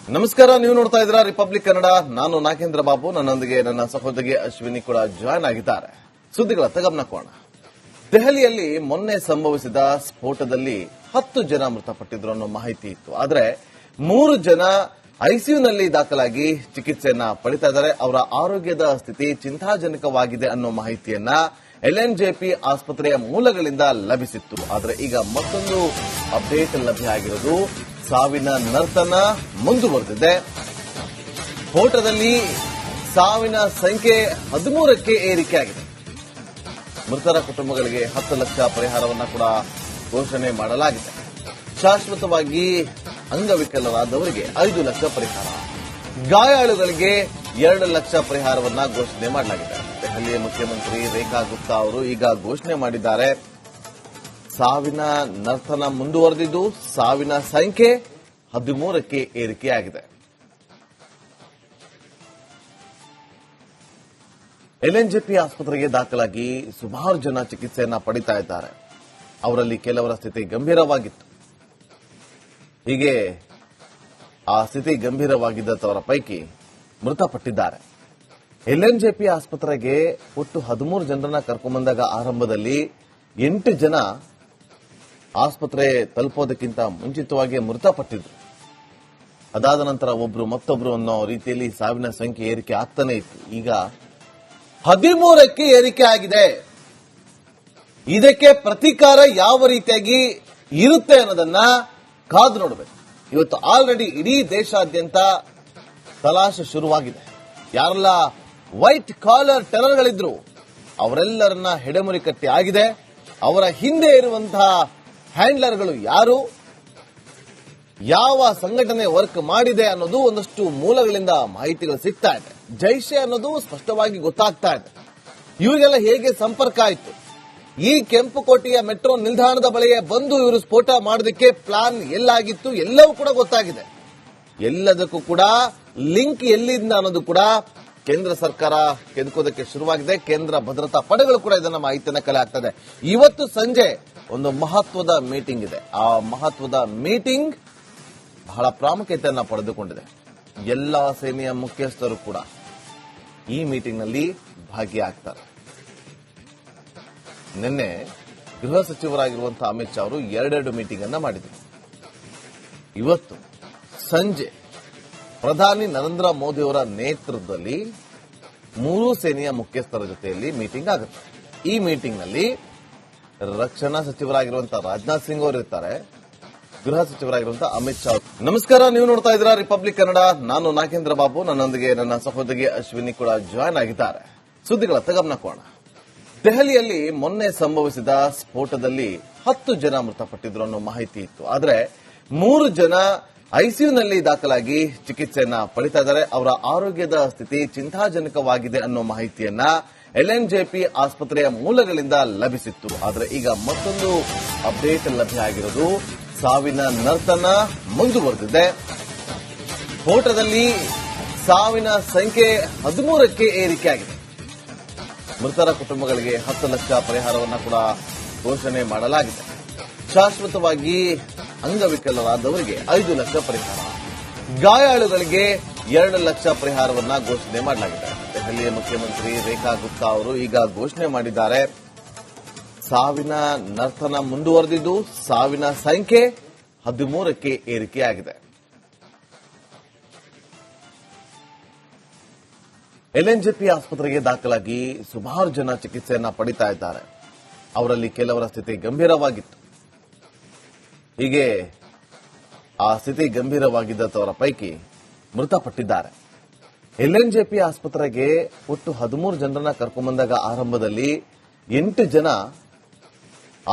ನಮಸ್ಕಾರ, ನೀವು ನೋಡ್ತಾ ಇದ್ದೀರಾ ರಿಪಬ್ಲಿಕ್ ಕನ್ನಡ. ನಾನು ನಾಗೇಂದ್ರ ಬಾಬು, ನನ್ನೊಂದಿಗೆ ನನ್ನ ಸಹೋದರಿ ಅಶ್ವಿನಿ ಕೂಡ ಜಾಯ್ನ್ ಆಗಿದ್ದಾರೆ. ಸುದ್ದಿಗಳತ್ತ ಗಮನಕೋಣ. ದೆಹಲಿಯಲ್ಲಿ ಮೊನ್ನೆ ಸಂಭವಿಸಿದ ಸ್ಫೋಟದಲ್ಲಿ 10 ಜನ ಮೃತಪಟ್ಟಿದ್ರು ಅನ್ನೋ ಮಾಹಿತಿ ಇತ್ತು. ಆದರೆ 3 ಜನ ಐಸಿಯುನಲ್ಲಿ ದಾಖಲಾಗಿ ಚಿಕಿತ್ಸೆಯನ್ನ ಪಡಿತಾ ಇದ್ದಾರೆ. ಅವರ ಆರೋಗ್ಯದ ಸ್ಥಿತಿ ಚಿಂತಾಜನಕವಾಗಿದೆ ಅನ್ನೋ ಮಾಹಿತಿಯನ್ನ ಎಲ್ಎನ್ಜೆಪಿ ಆಸ್ಪತ್ರೆಯ ಮೂಲಗಳಿಂದ ಲಭಿಸಿತ್ತು. ಆದರೆ ಈಗ ಮತ್ತೊಂದು ಅಪ್ಡೇಟ್ ಲಭ್ಯ ಆಗಿರೋದು, ಸಾವಿನ ನರ್ತನ ಮುಂದುವರೆದಿದೆ. ಸ್ಫೋಟದಲ್ಲಿ ಸಾವಿನ ಸಂಖ್ಯೆ 13ಕ್ಕೆ ಏರಿಕೆಯಾಗಿದೆ. ಮೃತರ ಕುಟುಂಬಗಳಿಗೆ 10 ಲಕ್ಷ ಪರಿಹಾರವನ್ನು ಕೂಡ ಘೋಷಣೆ ಮಾಡಲಾಗಿದೆ. ಶಾಶ್ವತವಾಗಿ ಅಂಗವಿಕಲರಾದವರಿಗೆ 5 ಲಕ್ಷ ಪರಿಹಾರ, ಗಾಯಾಳುಗಳಿಗೆ 2 ಲಕ್ಷ ಪರಿಹಾರವನ್ನ ಘೋಷಣೆ ಮಾಡಲಾಗಿದೆ. ದೆಹಲಿಯ ಮುಖ್ಯಮಂತ್ರಿ ರೇಖಾ ಗುಪ್ತಾ ಅವರು ಈಗ ಘೋಷಣೆ ಮಾಡಿದ್ದಾರೆ. ಸಾವಿನ ನರ್ತನ ಮುಂದುವರೆದಿದ್ದು ಸಾವಿನ ಸಂಖ್ಯೆ 13ಕ್ಕೆ ಏರಿಕೆಯಾಗಿದೆ. ಎಲ್ಎನ್ಜೆಪಿ ಆಸ್ಪತ್ರೆಗೆ ದಾಖಲಾಗಿ ಸುಮಾರು ಜನ ಚಿಕಿತ್ಸೆಯನ್ನ ಪಡಿತಾ ಇದ್ದಾರೆ. ಅವರಲ್ಲಿ ಕೆಲವರ ಸ್ಥಿತಿ ಗಂಭೀರವಾಗಿತ್ತು. ಹೀಗೆ ಆ ಸ್ಥಿತಿ ಗಂಭೀರವಾಗಿದ್ದವರ ಪೈಕಿ ಮೃತಪಟ್ಟಿದ್ದಾರೆ. ಎಲ್ಎನ್ಜೆಪಿ ಆಸ್ಪತ್ರೆಗೆ ಒಟ್ಟು 13 ಜನರನ್ನ ಕರ್ಕೊಂಡ್ಬಂದಾಗ ಆರಂಭದಲ್ಲಿ 8 ಜನ ಆಸ್ಪತ್ರೆ ತಲುಪೋದಕ್ಕಿಂತ ಮುಂಚಿತವಾಗಿ ಮೃತಪಟ್ಟಿದ್ರು. ಅದಾದ ನಂತರ ಒಬ್ರು ಮತ್ತೊಬ್ರು ಅನ್ನೋ ರೀತಿಯಲ್ಲಿ ಸಾವಿನ ಸಂಖ್ಯೆ ಏರಿಕೆ ಆಗ್ತಾನೆ ಇತ್ತು. ಈಗ 13ಕ್ಕೆ ಏರಿಕೆ ಆಗಿದೆ. ಇದಕ್ಕೆ ಪ್ರತೀಕಾರ ಯಾವ ರೀತಿಯಾಗಿ ಇರುತ್ತೆ ಅನ್ನೋದನ್ನ ಕಾದು ನೋಡಬೇಕು. ಇವತ್ತು ಆಲ್ರೆಡಿ ಇಡೀ ದೇಶಾದ್ಯಂತ ತಲಾಶೆ ಶುರುವಾಗಿದೆ. ಯಾರೆಲ್ಲ ವೈಟ್ ಕಾಲರ್ ಟೆರರ್ಗಳಿದ್ರು ಅವರೆಲ್ಲರನ್ನ ಹೆಡೆಮುರಿ ಕಟ್ಟಿ ಆಗಿದೆ. ಅವರ ಹಿಂದೆ ಇರುವಂತಹ ಹ್ಯಾಂಡ್ಲರ್ಗಳು ಯಾರು, ಯಾವ ಸಂಘಟನೆ ವರ್ಕ್ ಮಾಡಿದೆ ಅನ್ನೋದು ಒಂದಷ್ಟು ಮೂಲಗಳಿಂದ ಮಾಹಿತಿಗಳು ಸಿಗ್ತಾ ಇದೆ. ಜೈಷೆ ಅನ್ನೋದು ಸ್ಪಷ್ಟವಾಗಿ ಗೊತ್ತಾಗ್ತಾ ಇದೆ. ಇವರಿಗೆಲ್ಲ ಹೇಗೆ ಸಂಪರ್ಕ ಆಯಿತು, ಈ ಕೆಂಪುಕೋಟೆಯ ಮೆಟ್ರೋ ನಿಲ್ದಾಣದ ಬಳಿಯೇ ಬಂದು ಇವರು ಸ್ಫೋಟ ಮಾಡೋದಕ್ಕೆ ಪ್ಲಾನ್ ಎಲ್ಲಾಗಿತ್ತು, ಎಲ್ಲವೂ ಕೂಡ ಗೊತ್ತಾಗಿದೆ. ಎಲ್ಲದಕ್ಕೂ ಕೂಡ ಲಿಂಕ್ ಎಲ್ಲಿಂದ ಅನ್ನೋದು ಕೂಡ ಕೇಂದ್ರ ಸರ್ಕಾರ ಕೆದಕೋದಕ್ಕೆ ಶುರುವಾಗಿದೆ. ಕೇಂದ್ರ ಭದ್ರತಾ ಪಡೆಗಳು ಕೂಡ ಇದನ್ನ ಮಾಹಿತಿಯನ್ನ ಕಲೆ ಆಗ್ತದೆ. ಇವತ್ತು ಸಂಜೆ ಒಂದು ಮಹತ್ವದ ಮೀಟಿಂಗ್ ಇದೆ. ಆ ಮಹತ್ವದ ಮೀಟಿಂಗ್ ಬಹಳ ಪ್ರಾಮುಖ್ಯತೆಯನ್ನ ಪಡೆದುಕೊಂಡಿದೆ. ಎಲ್ಲಾ ಸೇನೆಯ ಮುಖ್ಯಸ್ಥರು ಕೂಡ ಈ ಮೀಟಿಂಗ್ನಲ್ಲಿ ಭಾಗಿಯಾಗ್ತಾರೆ. ನಿನ್ನೆ ಗೃಹ ಸಚಿವರಾಗಿರುವಂತಹ ಅಮಿತ್ ಶಾ ಅವರು 2 ಮೀಟಿಂಗ್ ಅನ್ನ ಮಾಡಿದರು. ಇವತ್ತು ಸಂಜೆ ಪ್ರಧಾನಿ ನರೇಂದ್ರ ಮೋದಿ ಅವರ ನೇತೃತ್ವದಲ್ಲಿ 3 ಸೇನೆಯ ಮುಖ್ಯಸ್ಥರ ಜೊತೆಯಲ್ಲಿ ಮೀಟಿಂಗ್ ಆಗುತ್ತೆ. ಈ ಮೀಟಿಂಗ್ನಲ್ಲಿ ರಕ್ಷಣಾ ಸಚಿವರಾಗಿರುವಂತಹ ರಾಜನಾಥ್ ಸಿಂಗ್ ಅವರು ಇರ್ತಾರೆ, ಗೃಹ ಸಚಿವರಾಗಿರುವಂತಹ ಅಮಿತ್ ಶಾ. ನಮಸ್ಕಾರ, ನೀವು ನೋಡ್ತಾ ಇದ್ದೀರಾ ರಿಪಬ್ಲಿಕ್ ಕನ್ನಡ. ನಾನು ನಾಗೇಂದ್ರ ಬಾಬು, ನನ್ನೊಂದಿಗೆ ನನ್ನ ಸಹೋದರಿ ಅಶ್ವಿನಿ ಕೂಡ ಜಾಯ್ನ್ ಆಗಿದ್ದಾರೆ. ಸುದ್ದಿಗಳತ್ತ ಗಮನಕೋಣ. ದೆಹಲಿಯಲ್ಲಿ ಮೊನ್ನೆ ಸಂಭವಿಸಿದ ಸ್ಫೋಟದಲ್ಲಿ 10 ಜನ ಮೃತಪಟ್ಟಿದ್ರು ಅನ್ನೋ ಮಾಹಿತಿ ಇತ್ತು. ಆದರೆ 3 ಜನ ಐಸಿಯುನಲ್ಲಿ ದಾಖಲಾಗಿ ಚಿಕಿತ್ಸೆಯನ್ನ ಪಡಿತಾ ಇದ್ದಾರೆ. ಅವರ ಆರೋಗ್ಯದ ಸ್ಥಿತಿ ಚಿಂತಾಜನಕವಾಗಿದೆ ಅನ್ನೋ ಮಾಹಿತಿಯನ್ನ ಎಲ್ಎನ್ಜೆಪಿ ಆಸ್ಪತ್ರೆಯ ಮೂಲಗಳಿಂದ ಲಭಿಸಿತ್ತು. ಆದರೆ ಈಗ ಮತ್ತೊಂದು ಅಪ್ಡೇಟ್ ಲಭ್ಯ ಆಗಿರೋದು, ಸಾವಿನ ನರ್ತನ ಮುಂದುವರೆದಿದೆ. ಸ್ಫೋಟದಲ್ಲಿ ಸಾವಿನ ಸಂಖ್ಯೆ 13ಕ್ಕೆ ಏರಿಕೆಯಾಗಿದೆ. ಮೃತರ ಕುಟುಂಬಗಳಿಗೆ 10 ಲಕ್ಷ ಪರಿಹಾರವನ್ನು ಕೂಡ ಘೋಷಣೆ ಮಾಡಲಾಗಿದೆ. ಶಾಶ್ವತವಾಗಿ ಅಂಗವಿಕಲರಾದವರಿಗೆ 5 ಲಕ್ಷ ಪರಿಹಾರ, ಗಾಯಾಳುಗಳಿಗೆ 2 ಲಕ್ಷ ಪರಿಹಾರವನ್ನ ಘೋಷಣೆ ಮಾಡಲಾಗಿದೆ. ದೆಹಲಿಯ ಮುಖ್ಯಮಂತ್ರಿ ರೇಖಾ ಗುಪ್ತಾ ಅವರು ಈಗ ಘೋಷಣೆ ಮಾಡಿದ್ದಾರೆ. ಸಾವಿನ ನರ್ತನ ಮುಂದುವರೆದಿದ್ದು ಸಾವಿನ ಸಂಖ್ಯೆ 13ಕ್ಕೆ ಏರಿಕೆಯಾಗಿದೆ. ಎಲ್ಎನ್ಜೆಪಿ ಆಸ್ಪತ್ರೆಗೆ ದಾಖಲಾಗಿ ಸುಮಾರು ಜನ ಚಿಕಿತ್ಸೆಯನ್ನ ಪಡಿತಾ ಇದ್ದಾರೆ. ಅವರಲ್ಲಿ ಕೆಲವರ ಸ್ಥಿತಿ ಗಂಭೀರವಾಗಿತ್ತು. ಹೀಗೆ ಆ ಸ್ಥಿತಿ ಗಂಭೀರವಾಗಿದ್ದವರ ಪೈಕಿ ಮೃತಪಟ್ಟಿದ್ದಾರೆ. ಎಲ್ಎನ್ಜೆಪಿ ಆಸ್ಪತ್ರೆಗೆ ಒಟ್ಟು 13 ಜನರನ್ನ ಕರ್ಕೊಂಡ್ಬಂದಾಗ ಆರಂಭದಲ್ಲಿ 8 ಜನ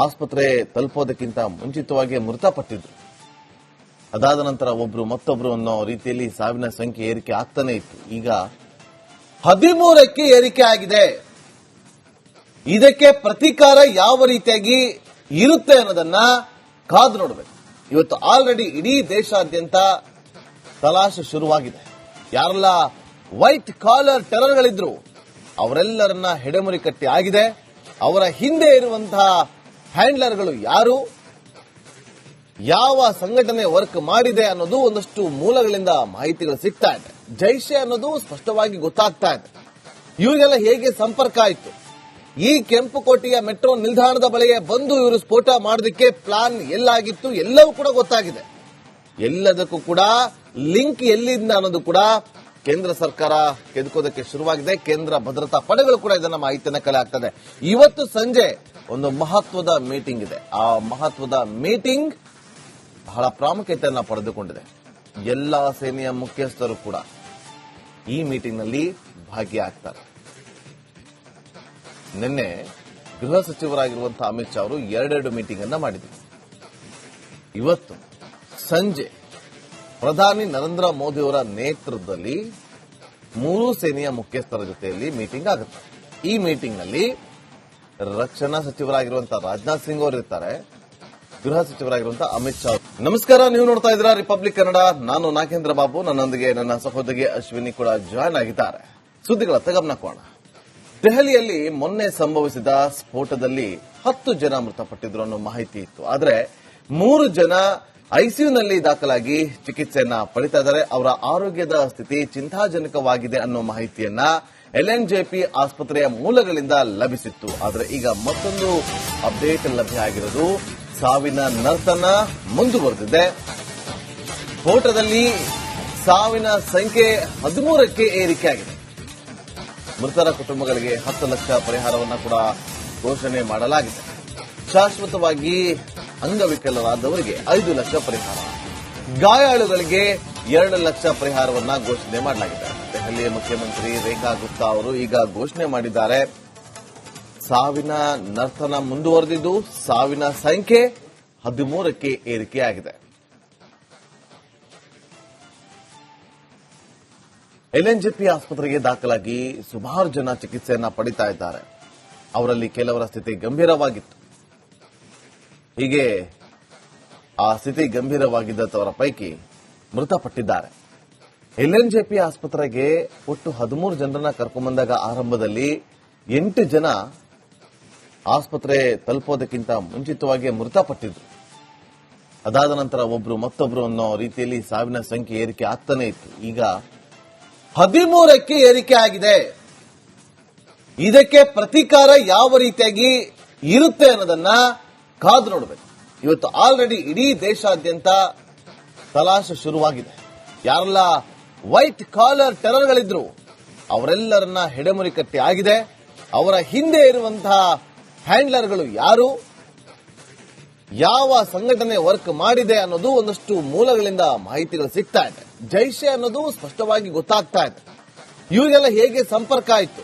ಆಸ್ಪತ್ರೆ ತಲುಪೋದಕ್ಕಿಂತ ಮುಂಚಿತವಾಗಿ ಮೃತಪಟ್ಟಿದ್ರು. ಅದಾದ ನಂತರ ಒಬ್ರು ಮತ್ತೊಬ್ರು ಅನ್ನೋ ರೀತಿಯಲ್ಲಿ ಸಾವಿನ ಸಂಖ್ಯೆ ಏರಿಕೆ ಆಗ್ತಾನೆ ಇತ್ತು. ಈಗ 13ಕ್ಕೆ ಏರಿಕೆ ಆಗಿದೆ. ಇದಕ್ಕೆ ಪ್ರತೀಕಾರ ಯಾವ ರೀತಿಯಾಗಿ ಇರುತ್ತೆ ಅನ್ನೋದನ್ನ ಕಾದು ನೋಡಬೇಕು. ಇವತ್ತು ಆಲ್ರೆಡಿ ಇಡೀ ದೇಶಾದ್ಯಂತ ತಲಾಶೆ ಶುರುವಾಗಿದೆ. ಯಾರೆಲ್ಲ ವೈಟ್ ಕಾಲರ್ ಟೆರರ್ಗಳಿದ್ರು ಅವರೆಲ್ಲರನ್ನ ಹೆಡೆಮುರಿ ಕಟ್ಟಿ ಆಗಿದೆ. ಅವರ ಹಿಂದೆ ಇರುವಂತಹ ಹ್ಯಾಂಡ್ಲರ್ಗಳು ಯಾರು, ಯಾವ ಸಂಘಟನೆ ವರ್ಕ್ ಮಾಡಿದೆ ಅನ್ನೋದು ಒಂದಷ್ಟು ಮೂಲಗಳಿಂದ ಮಾಹಿತಿಗಳು ಸಿಗ್ತಾ ಇದೆ. ಜೈಷೆ ಅನ್ನೋದು ಸ್ಪಷ್ಟವಾಗಿ ಗೊತ್ತಾಗ್ತಾ ಇದೆ. ಇವರಿಗೆಲ್ಲ ಹೇಗೆ ಸಂಪರ್ಕ ಆಯಿತು, ಈ ಕೆಂಪುಕೋಟೆಯ ಮೆಟ್ರೋ ನಿಲ್ದಾಣದ ಬಳಿಗೆ ಬಂದು ಇವರು ಸ್ಫೋಟ ಮಾಡೋದಕ್ಕೆ ಪ್ಲಾನ್ ಎಲ್ಲಾಗಿತ್ತು, ಎಲ್ಲವೂ ಕೂಡ ಗೊತ್ತಾಗಿದೆ. ಎಲ್ಲದಕ್ಕೂ ಕೂಡ ಲಿಂಕ್ ಎಲ್ಲಿಂದ ಅನ್ನೋದು ಕೂಡ ಕೇಂದ್ರ ಸರ್ಕಾರ ಕೆದಕೋದಕ್ಕೆ ಶುರುವಾಗಿದೆ. ಕೇಂದ್ರ ಭದ್ರತಾ ಪಡೆಗಳು ಕೂಡ ಇದನ್ನ ಮಾಹಿತಿಯನ್ನು ಕಲೆ ಹಾಕ್ತದೆ. ಇವತ್ತು ಸಂಜೆ ಒಂದು ಮಹತ್ವದ ಮೀಟಿಂಗ್ ಇದೆ. ಆ ಮಹತ್ವದ ಮೀಟಿಂಗ್ ಬಹಳ ಪ್ರಾಮುಖ್ಯತೆಯನ್ನು ಪಡೆದುಕೊಂಡಿದೆ. ಎಲ್ಲಾ ಸೇನೆಯ ಮುಖ್ಯಸ್ಥರು ಕೂಡ ಈ ಮೀಟಿಂಗ್ನಲ್ಲಿ ಭಾಗಿಯಾಗ್ತಾರೆ. ನಿನ್ನೆ ಗೃಹ ಸಚಿವರಾಗಿರುವಂತಹ ಅಮಿತ್ ಶಾ ಅವರು ಎರಡೆರಡು ಮೀಟಿಂಗ್ ಅನ್ನ ಮಾಡಿದರು. ಇವತ್ತು ಸಂಜೆ ಪ್ರಧಾನಿ ನರೇಂದ್ರ ಮೋದಿ ಅವರ ನೇತೃತ್ವದಲ್ಲಿ ಮೂರೂ ಸೇನೆಯ ಮುಖ್ಯಸ್ಥರ ಜೊತೆಯಲ್ಲಿ ಮೀಟಿಂಗ್ ಆಗುತ್ತೆ. ಈ ಮೀಟಿಂಗ್ನಲ್ಲಿ ರಕ್ಷಣಾ ಸಚಿವರಾಗಿರುವಂತಹ ರಾಜನಾಥ್ ಸಿಂಗ್ ಅವರು ಇರ್ತಾರೆ, ಗೃಹ ಸಚಿವರಾಗಿರುವಂತಹ ಅಮಿತ್ ಶಾ. ನಮಸ್ಕಾರ, ನೀವು ನೋಡ್ತಾ ಇದ್ದೀರಾ ರಿಪಬ್ಲಿಕ್ ಕನ್ನಡ. ನಾನು ನಾಗೇಂದ್ರ ಬಾಬು, ನನ್ನೊಂದಿಗೆ ನನ್ನ ಸಹೋದರಿ ಅಶ್ವಿನಿ ಕೂಡ ಜಾಯ್ನ್ ಆಗಿದ್ದಾರೆ. ಸುದ್ದಿಗಳತ್ತ ಗಮನ ಕೊಡೋಣ. ದೆಹಲಿಯಲ್ಲಿ ಮೊನ್ನೆ ಸಂಭವಿಸಿದ ಸ್ಫೋಟದಲ್ಲಿ 10 ಜನ ಮೃತಪಟ್ಟಿದ್ರು ಅನ್ನೋ ಮಾಹಿತಿ ಇತ್ತು. ಆದರೆ 3 ಜನ ಐಸಿಯುನಲ್ಲಿ ದಾಖಲಾಗಿ ಚಿಕಿತ್ಸೆಯನ್ನ ಪಡಿತಾ ಇದ್ದಾರೆ. ಅವರ ಆರೋಗ್ಯದ ಸ್ಥಿತಿ ಚಿಂತಾಜನಕವಾಗಿದೆ ಅನ್ನೋ ಮಾಹಿತಿಯನ್ನ ಎಲ್ಎನ್ಜೆಪಿ ಆಸ್ಪತ್ರೆಯ ಮೂಲಗಳಿಂದ ಲಭಿಸಿತ್ತು. ಆದರೆ ಈಗ ಮತ್ತೊಂದು ಅಪ್ಡೇಟ್ ಲಭ್ಯ ಆಗಿರೋದು, ಸಾವಿನ ನರ್ತನ ಮುಂದುವರೆದಿದೆ. ಸ್ಫೋಟದಲ್ಲಿ ಸಾವಿನ ಸಂಖ್ಯೆ 13ಕ್ಕೆ ಏರಿಕೆಯಾಗಿದೆ. ಮೃತರ ಕುಟುಂಬಗಳಿಗೆ 10 ಲಕ್ಷ ಪರಿಹಾರವನ್ನು ಕೂಡ ಘೋಷಣೆ ಮಾಡಲಾಗಿದೆ. ಶಾಶ್ವತವಾಗಿ ಅಂಗವಿಕಲರಾದವರಿಗೆ 5 ಲಕ್ಷ ಪರಿಹಾರ, ಗಾಯಾಳುಗಳಿಗೆ 2 ಲಕ್ಷ ಪರಿಹಾರವನ್ನ ಘೋಷಣೆ ಮಾಡಲಾಗಿದೆ. ದೆಹಲಿಯ ಮುಖ್ಯಮಂತ್ರಿ ರೇಖಾ ಗುಪ್ತಾ ಅವರು ಈಗ ಘೋಷಣೆ ಮಾಡಿದ್ದಾರೆ. ಸಾವಿನ ನರ್ತನ ಮುಂದುವರೆದಿದ್ದು ಸಾವಿನ ಸಂಖ್ಯೆ 13ಕ್ಕೆ ಏರಿಕೆಯಾಗಿದೆ. ಎಲ್ಎನ್ಜೆಪಿ ಆಸ್ಪತ್ರೆಗೆ ದಾಖಲಾಗಿ ಸುಮಾರು ಜನ ಚಿಕಿತ್ಸೆಯನ್ನ ಪಡಿತಾ ಇದ್ದಾರೆ. ಅವರಲ್ಲಿ ಕೆಲವರ ಸ್ಥಿತಿ ಗಂಭೀರವಾಗಿತ್ತು. ಹೀಗೆ ಆ ಸ್ಥಿತಿ ಗಂಭೀರವಾಗಿದ್ದವರ ಪೈಕಿ ಮೃತಪಟ್ಟಿದ್ದಾರೆ. ಎಲ್ಎನ್ಜೆಪಿ ಆಸ್ಪತ್ರೆಗೆ ಒಟ್ಟು 13 ಜನರನ್ನ ಕರ್ಕೊಂಡ್ಬಂದಾಗ ಆರಂಭದಲ್ಲಿ 8 ಜನ ಆಸ್ಪತ್ರೆ ತಲುಪೋದಕ್ಕಿಂತ ಮುಂಚಿತವಾಗಿ ಮೃತಪಟ್ಟಿದ್ರು. ಅದಾದ ನಂತರ ಒಬ್ರು ಮತ್ತೊಬ್ರು ಅನ್ನೋ ರೀತಿಯಲ್ಲಿ ಸಾವಿನ ಸಂಖ್ಯೆ ಏರಿಕೆ ಆಗ್ತಾನೆ ಇತ್ತು. ಈಗ 13ಕ್ಕೆ ಏರಿಕೆ ಆಗಿದೆ. ಇದಕ್ಕೆ ಪ್ರತೀಕಾರ ಯಾವ ರೀತಿಯಾಗಿ ಇರುತ್ತೆ ಅನ್ನೋದನ್ನ ಕಾದು ನೋಡಬೇಕು. ಇವತ್ತು ಆಲ್ರೆಡಿ ಇಡೀ ದೇಶಾದ್ಯಂತ ತಲಾಶೆ ಶುರುವಾಗಿದೆ. ಯಾರೆಲ್ಲ ವೈಟ್ ಕಾಲರ್ ಟೆರರ್ಗಳಿದ್ರು ಅವರೆಲ್ಲರನ್ನ ಹೆಡೆಮುರಿ ಕಟ್ಟಿ ಆಗಿದೆ. ಅವರ ಹಿಂದೆ ಇರುವಂತಹ ಹ್ಯಾಂಡ್ಲರ್ಗಳು ಯಾರು, ಯಾವ ಸಂಘಟನೆ ವರ್ಕ್ ಮಾಡಿದೆ ಅನ್ನೋದು ಒಂದಷ್ಟು ಮೂಲಗಳಿಂದ ಮಾಹಿತಿಗಳು ಸಿಗ್ತಾ ಇದೆ. ಜೈಷೆ ಅನ್ನೋದು ಸ್ಪಷ್ಟವಾಗಿ ಗೊತ್ತಾಗ್ತಾ ಇದೆ. ಇವರಿಗೆಲ್ಲ ಹೇಗೆ ಸಂಪರ್ಕ ಆಯಿತು,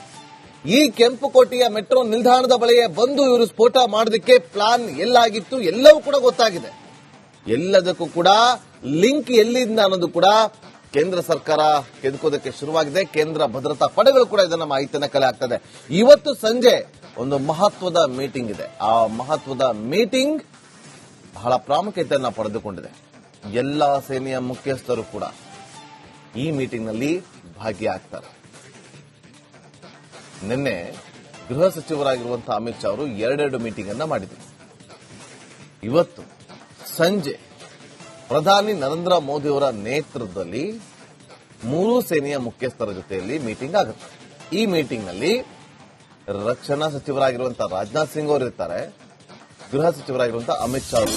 ಈ ಕೆಂಪುಕೋಟೆಯ ಮೆಟ್ರೋ ನಿಲ್ದಾಣದ ಬಳಿಗೆ ಬಂದು ಇವರು ಸ್ಫೋಟ ಮಾಡೋದಕ್ಕೆ ಪ್ಲಾನ್ ಎಲ್ಲಾಗಿತ್ತು, ಎಲ್ಲವೂ ಕೂಡ ಗೊತ್ತಾಗಿದೆ. ಎಲ್ಲದಕ್ಕೂ ಕೂಡ ಲಿಂಕ್ ಎಲ್ಲಿಂದ ಅನ್ನೋದು ಕೂಡ ಕೇಂದ್ರ ಸರ್ಕಾರ ಕೆದಕೋದಕ್ಕೆ ಶುರುವಾಗಿದೆ. ಕೇಂದ್ರ ಭದ್ರತಾ ಪಡೆಗಳು ಕೂಡ ಇದನ್ನ ಮಾಹಿತಿಯನ್ನು ಕಲೆ ಹಾಕ್ತದೆ. ಇವತ್ತು ಸಂಜೆ ಒಂದು ಮಹತ್ವದ ಮೀಟಿಂಗ್ ಇದೆ. ಆ ಮಹತ್ವದ ಮೀಟಿಂಗ್ ಬಹಳ ಪ್ರಾಮುಖ್ಯತೆಯನ್ನು ಪಡೆದುಕೊಂಡಿದೆ. ಎಲ್ಲಾ ಸೇನೆಯ ಮುಖ್ಯಸ್ಥರು ಕೂಡ ಈ ಮೀಟಿಂಗ್ನಲ್ಲಿ ಭಾಗಿಯಾಗ್ತಾರೆ. ನಿನ್ನೆ ಗೃಹ ಸಚಿವರಾಗಿರುವಂತಹ ಅಮಿತ್ ಶಾ ಅವರು ಎರಡೆರಡು ಮೀಟಿಂಗ್ ಅನ್ನ ಮಾಡಿದರು. ಇವತ್ತು ಸಂಜೆ ಪ್ರಧಾನಿ ನರೇಂದ್ರ ಮೋದಿ ಅವರ ನೇತೃತ್ವದಲ್ಲಿ ಮೂರೂ ಸೇನೆಯ ಮುಖ್ಯಸ್ಥರ ಜೊತೆಯಲ್ಲಿ ಮೀಟಿಂಗ್ ಆಗುತ್ತೆ. ಈ ಮೀಟಿಂಗ್ನಲ್ಲಿ ರಕ್ಷಣಾ ಸಚಿವರಾಗಿರುವಂತಹ ರಾಜನಾಥ್ ಸಿಂಗ್ ಅವರು ಇರ್ತಾರೆ, ಗೃಹ ಸಚಿವರಾಗಿರುವಂತಹ ಅಮಿತ್ ಶಾ ಅವರು